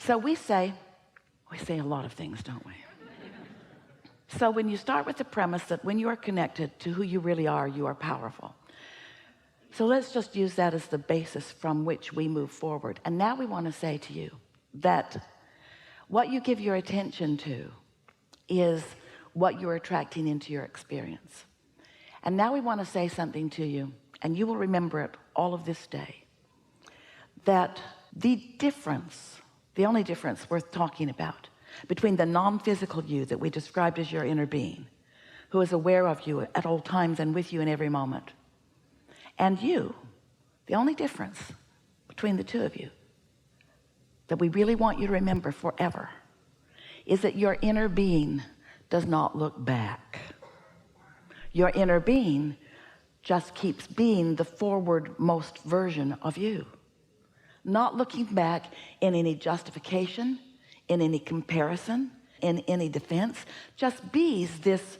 So we say a lot of things, don't we? So when you start with the premise that when you are connected to who you really are, you are powerful. So let's just use that as the basis from which we move forward. And now we want to say to you that what you give your attention to is what you're attracting into your experience. And now we want to say something to you, and you will remember it all of this day, that the only difference worth talking about between the non-physical you that we described as your inner being, who is aware of you at all times and with you in every moment, and you, the only difference between the two of you that we really want you to remember forever is that your inner being does not look back. Your inner being just keeps being the forward-most version of you, not looking back in any justification, in any comparison, in any defense, just bees this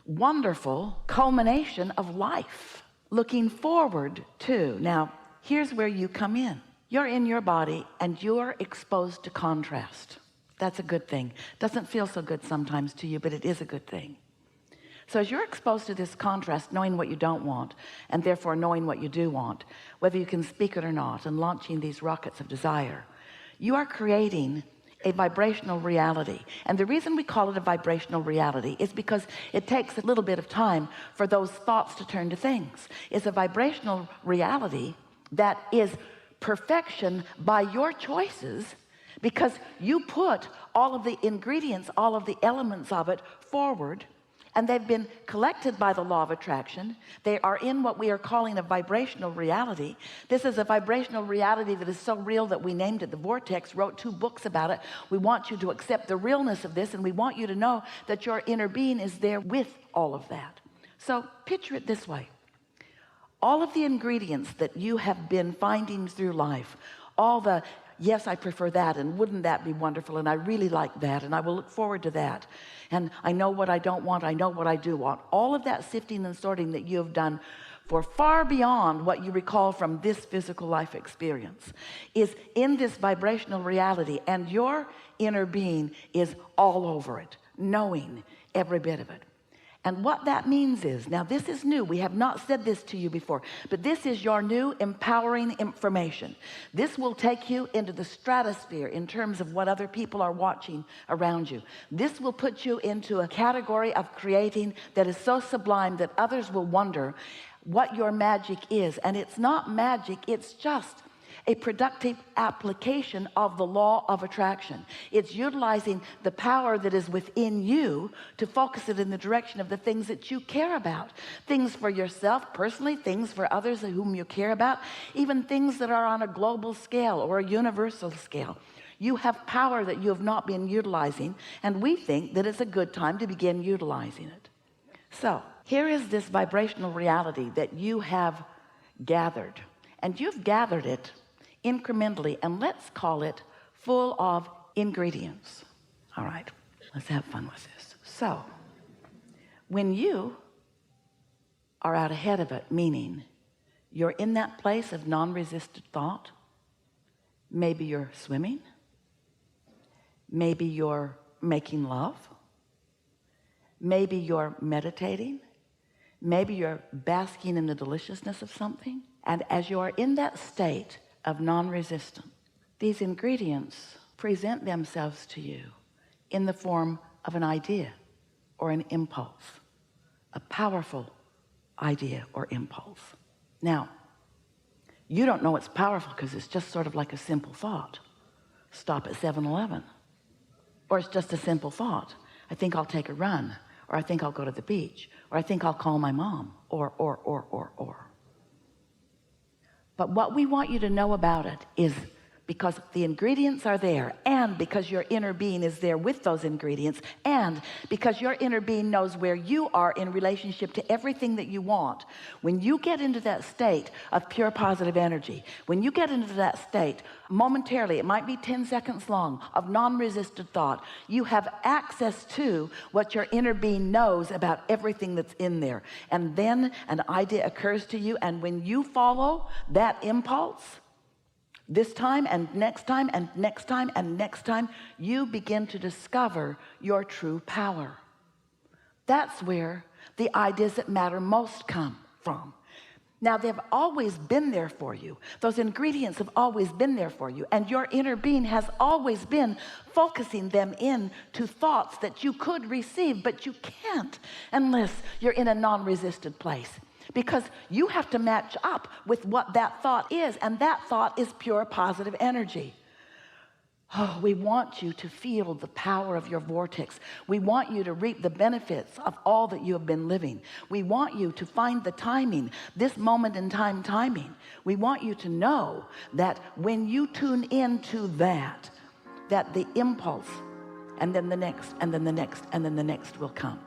wonderful culmination of life, looking forward to. Now, here's where you come in. You're in your body and you're exposed to contrast. That's a good thing. Doesn't feel so good sometimes to you, but it is a good thing. So as you're exposed to this contrast, knowing what you don't want, and therefore knowing what you do want, whether you can speak it or not, and launching these rockets of desire, you are creating a vibrational reality. And the reason we call it a vibrational reality is because it takes a little bit of time for those thoughts to turn to things. It's a vibrational reality that is perfection by your choices, because you put all of the ingredients, all of the elements of it forward, and they've been collected by the law of attraction. They are in what we are calling a vibrational reality. This is a vibrational reality that is so real that we named it the vortex, wrote 2 books about it. We want you to accept the realness of this, and we want you to know that your inner being is there with all of that. So picture it this way. All of the ingredients that you have been finding through life, all the yes, I prefer that, and wouldn't that be wonderful, and I really like that, and I will look forward to that, and I know what I don't want, I know what I do want. All of that sifting and sorting that you have done for far beyond what you recall from this physical life experience is in this vibrational reality, and your inner being is all over it, knowing every bit of it. And what that means is, now this is new, we have not said this to you before, but this is your new empowering information. This will take you into the stratosphere in terms of what other people are watching around you. This will put you into a category of creating that is so sublime that others will wonder what your magic is. And it's not magic, it's just a productive application of the law of attraction. It's utilizing the power that is within you to focus it in the direction of the things that you care about. Things for yourself personally, things for others whom you care about, even things that are on a global scale or a universal scale. You have power that you have not been utilizing, and we think that it's a good time to begin utilizing it. So here is this vibrational reality that you have gathered, and you've gathered it incrementally, and let's call it full of ingredients. All right, let's have fun with this. So when you are out ahead of it, meaning you're in that place of non-resisted thought, maybe you're swimming, maybe you're making love, maybe you're meditating, maybe you're basking in the deliciousness of something, and as you are in that state of non-resistance, these ingredients present themselves to you in the form of an idea or an impulse, a powerful idea or impulse. Now, you don't know it's powerful because it's just sort of like a simple thought. Stop at 7-Eleven. Or it's just a simple thought. I think I'll take a run, or I think I'll go to the beach, or I think I'll call my mom, or. But what we want you to know about it is because the ingredients are there, and because your inner being is there with those ingredients, and because your inner being knows where you are in relationship to everything that you want. When you get into that state of pure positive energy, when you get into that state momentarily, it might be 10 seconds long, of non-resisted thought, you have access to what your inner being knows about everything that's in there. And then an idea occurs to you, and when you follow that impulse, This time and next time and next time and next time, you begin to discover your true power. That's where the ideas that matter most come from. Now, they've always been there for you. Those ingredients have always been there for you. And your inner being has always been focusing them into thoughts that you could receive, but you can't unless you're in a non-resisted place. Because you have to match up with what that thought is. And that thought is pure positive energy. Oh, we want you to feel the power of your vortex. We want you to reap the benefits of all that you have been living. We want you to find the timing, this moment in time timing. We want you to know that when you tune into that the impulse and then the next and then the next and then the next will come.